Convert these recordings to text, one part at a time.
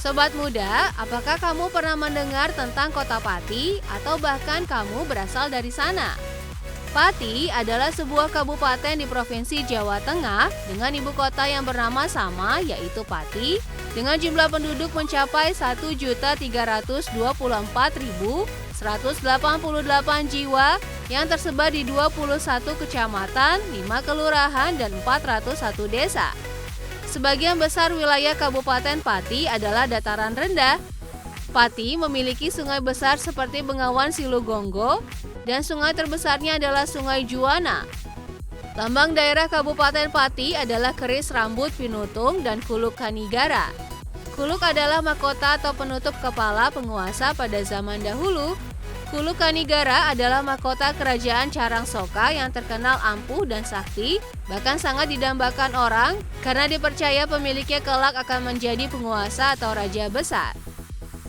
Sobat muda, apakah kamu pernah mendengar tentang Kota Pati atau bahkan kamu berasal dari sana? Pati adalah sebuah kabupaten di Provinsi Jawa Tengah dengan ibu kota yang bernama sama yaitu Pati dengan jumlah penduduk mencapai 1.324.188 jiwa yang tersebar di 21 kecamatan, 5 kelurahan, dan 401 desa. Sebagian besar wilayah Kabupaten Pati adalah dataran rendah. Pati memiliki sungai besar seperti Bengawan Silugonggo dan sungai terbesarnya adalah Sungai Juwana. Lambang daerah Kabupaten Pati adalah keris rambut pinutung dan kuluk kanigara. Kuluk adalah mahkota atau penutup kepala penguasa pada zaman dahulu. Kuluk kanigara adalah mahkota kerajaan Carangsoka yang terkenal ampuh dan sakti, bahkan sangat didambakan orang karena dipercaya pemiliknya kelak akan menjadi penguasa atau raja besar.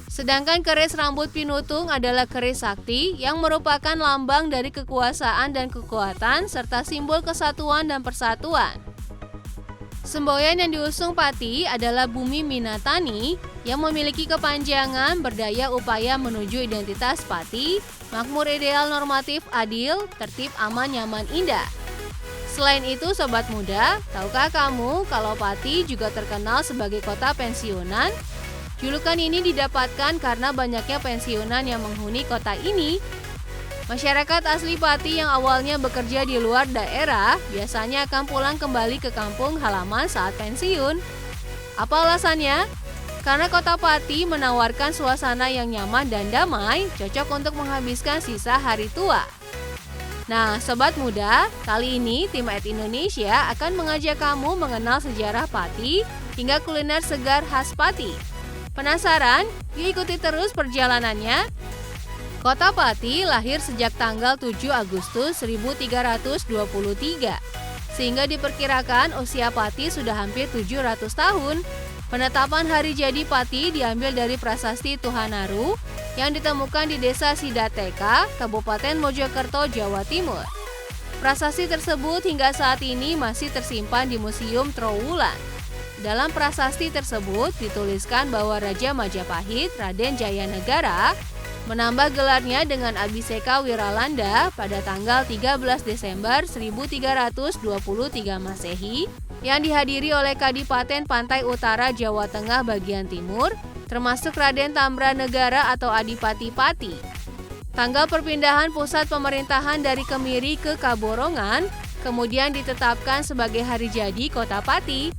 Sedangkan keris rambut pinutung adalah keris sakti yang merupakan lambang dari kekuasaan dan kekuatan serta simbol kesatuan dan persatuan. Semboyan yang diusung Pati adalah Bumi Minatani yang memiliki kepanjangan berdaya upaya menuju identitas Pati, makmur ideal normatif adil, tertib aman nyaman indah. Selain itu sobat muda, tahukah kamu kalau Pati juga terkenal sebagai kota pensiunan? Julukan ini didapatkan karena banyaknya pensiunan yang menghuni kota ini. Masyarakat asli Pati yang awalnya bekerja di luar daerah biasanya akan pulang kembali ke kampung halaman saat pensiun. Apa alasannya? Karena kota Pati menawarkan suasana yang nyaman dan damai, cocok untuk menghabiskan sisa hari tua. Nah, sobat muda, kali ini tim Ed Indonesia akan mengajak kamu mengenal sejarah Pati hingga kuliner segar khas Pati. Penasaran? Yuk ikuti terus perjalanannya. Kota Pati lahir sejak tanggal 7 Agustus 1323, sehingga diperkirakan usia Pati sudah hampir 700 tahun. Penetapan hari jadi Pati diambil dari prasasti Tuhanaru yang ditemukan di Desa Sidateka, Kabupaten Mojokerto, Jawa Timur. Prasasti tersebut hingga saat ini masih tersimpan di Museum Trowulan. Dalam prasasti tersebut dituliskan bahwa Raja Majapahit, Raden Jayanegara, menambah gelarnya dengan Abhiseka Wiralanda pada tanggal 13 Desember 1323 Masehi yang dihadiri oleh Kadipaten Pantai Utara Jawa Tengah bagian timur, termasuk Raden Tambranegara atau Adipati Pati. Tanggal perpindahan pusat pemerintahan dari Kemiri ke Kaborongan kemudian ditetapkan sebagai hari jadi Kota Pati.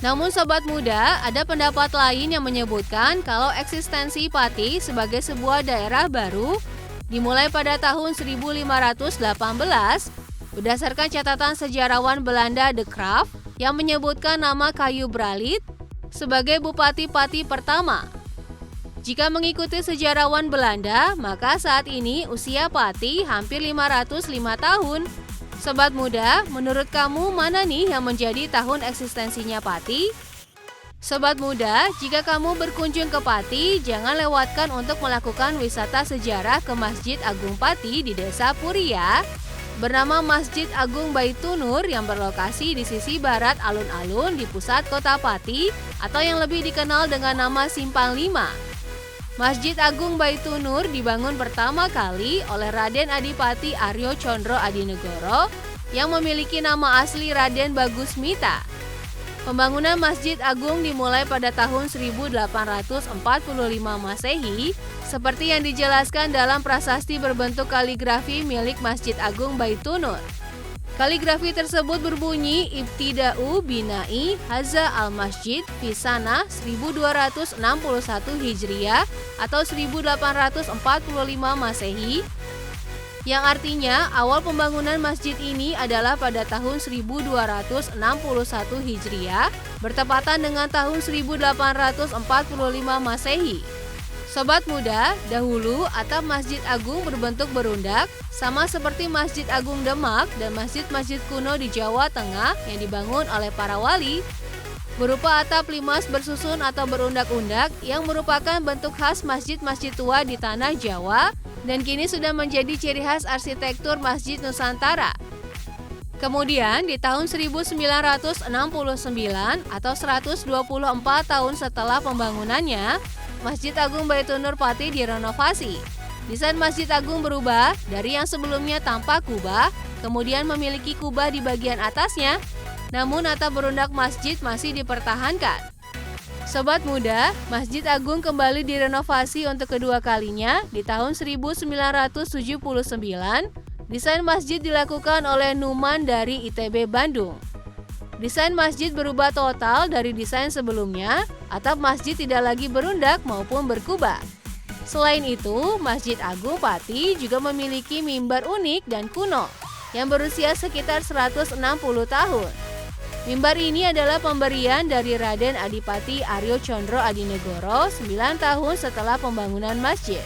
Namun sobat muda, ada pendapat lain yang menyebutkan kalau eksistensi Pati sebagai sebuah daerah baru dimulai pada tahun 1518 berdasarkan catatan sejarawan Belanda De Graaf yang menyebutkan nama Kayu Bralit sebagai Bupati Pati pertama. Jika mengikuti sejarawan Belanda, maka saat ini usia Pati hampir 505 tahun. Sobat muda, menurut kamu mana nih yang menjadi tahun eksistensinya Pati? Sobat muda, jika kamu berkunjung ke Pati, jangan lewatkan untuk melakukan wisata sejarah ke Masjid Agung Pati di Desa Puri ya. Bernama Masjid Agung Baitunur yang berlokasi di sisi barat alun-alun di pusat kota Pati atau yang lebih dikenal dengan nama Simpang 5. Masjid Agung Baitunur dibangun pertama kali oleh Raden Adipati Aryo Condro Adinegoro yang memiliki nama asli Raden Bagusmita. Pembangunan Masjid Agung dimulai pada tahun 1845 Masehi, seperti yang dijelaskan dalam prasasti berbentuk kaligrafi milik Masjid Agung Baitunur. Kaligrafi tersebut berbunyi Ibtida'u Binai Haza al-Masjid Fisana 1261 Hijriah atau 1845 Masehi, yang artinya awal pembangunan masjid ini adalah pada tahun 1261 Hijriah bertepatan dengan tahun 1845 Masehi. Sobat muda, dahulu atap Masjid Agung berbentuk berundak, sama seperti Masjid Agung Demak dan masjid-masjid kuno di Jawa Tengah yang dibangun oleh para wali, berupa atap limas bersusun atau berundak-undak yang merupakan bentuk khas masjid-masjid tua di tanah Jawa dan kini sudah menjadi ciri khas arsitektur Masjid Nusantara. Kemudian di tahun 1969 atau 124 tahun setelah pembangunannya, Masjid Agung Baitur Nur Pati direnovasi. Desain Masjid Agung berubah dari yang sebelumnya tanpa kubah, kemudian memiliki kubah di bagian atasnya, namun atap berundak masjid masih dipertahankan. Sobat muda, Masjid Agung kembali direnovasi untuk kedua kalinya di tahun 1979. Desain masjid dilakukan oleh Numan dari ITB Bandung. Desain masjid berubah total dari desain sebelumnya, atap masjid tidak lagi berundak maupun berkubah. Selain itu, Masjid Agung Pati juga memiliki mimbar unik dan kuno yang berusia sekitar 160 tahun. Mimbar ini adalah pemberian dari Raden Adipati Aryo Condro Adinegoro 9 tahun setelah pembangunan masjid.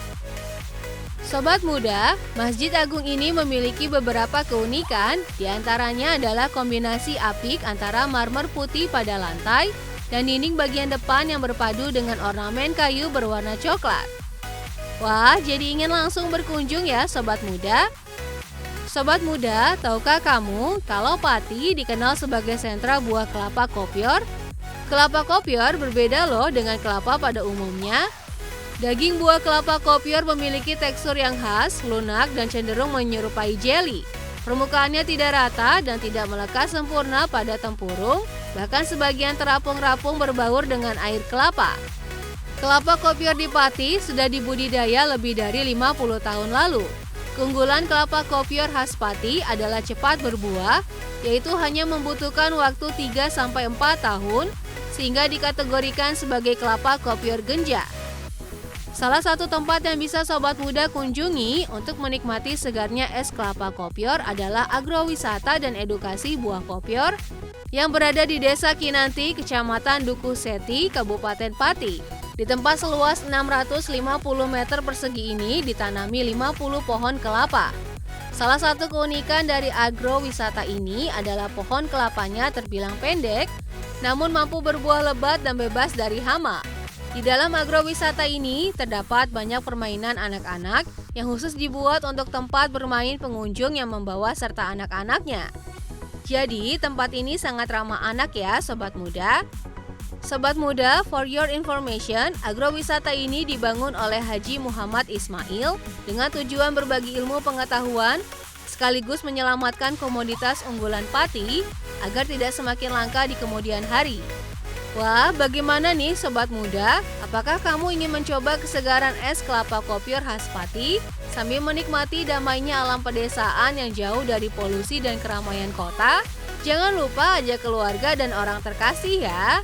Sobat muda, Masjid Agung ini memiliki beberapa keunikan, diantaranya adalah kombinasi apik antara marmer putih pada lantai dan dinding bagian depan yang berpadu dengan ornamen kayu berwarna coklat. Wah, jadi ingin langsung berkunjung ya Sobat muda? Sobat muda, tahukah kamu kalau Pati dikenal sebagai sentra buah kelapa kopior? Kelapa kopior berbeda loh dengan kelapa pada umumnya. Daging buah kelapa kopior memiliki tekstur yang khas, lunak, dan cenderung menyerupai jeli. Permukaannya tidak rata dan tidak melekat sempurna pada tempurung, bahkan sebagian terapung-rapung berbaur dengan air kelapa. Kelapa kopior di Pati sudah dibudidaya lebih dari 50 tahun lalu. Keunggulan kelapa kopior khas Pati adalah cepat berbuah, yaitu hanya membutuhkan waktu 3-4 tahun, sehingga dikategorikan sebagai kelapa kopior genja. Salah satu tempat yang bisa sobat muda kunjungi untuk menikmati segarnya es kelapa kopior adalah agrowisata dan edukasi buah kopior yang berada di Desa Kinanti, Kecamatan Dukuh Seti, Kabupaten Pati. Di tempat seluas 650 meter persegi ini ditanami 50 pohon kelapa. Salah satu keunikan dari agrowisata ini adalah pohon kelapanya terbilang pendek, namun mampu berbuah lebat dan bebas dari hama. Di dalam agrowisata ini terdapat banyak permainan anak-anak yang khusus dibuat untuk tempat bermain pengunjung yang membawa serta anak-anaknya. Jadi tempat ini sangat ramah anak ya Sobat muda. Sobat muda, for your information, agrowisata ini dibangun oleh Haji Muhammad Ismail dengan tujuan berbagi ilmu pengetahuan sekaligus menyelamatkan komoditas unggulan Pati agar tidak semakin langka di kemudian hari. Wah, bagaimana nih Sobat muda? Apakah kamu ingin mencoba kesegaran es kelapa kopior khas Pati sambil menikmati damainya alam pedesaan yang jauh dari polusi dan keramaian kota? Jangan lupa ajak keluarga dan orang terkasih ya.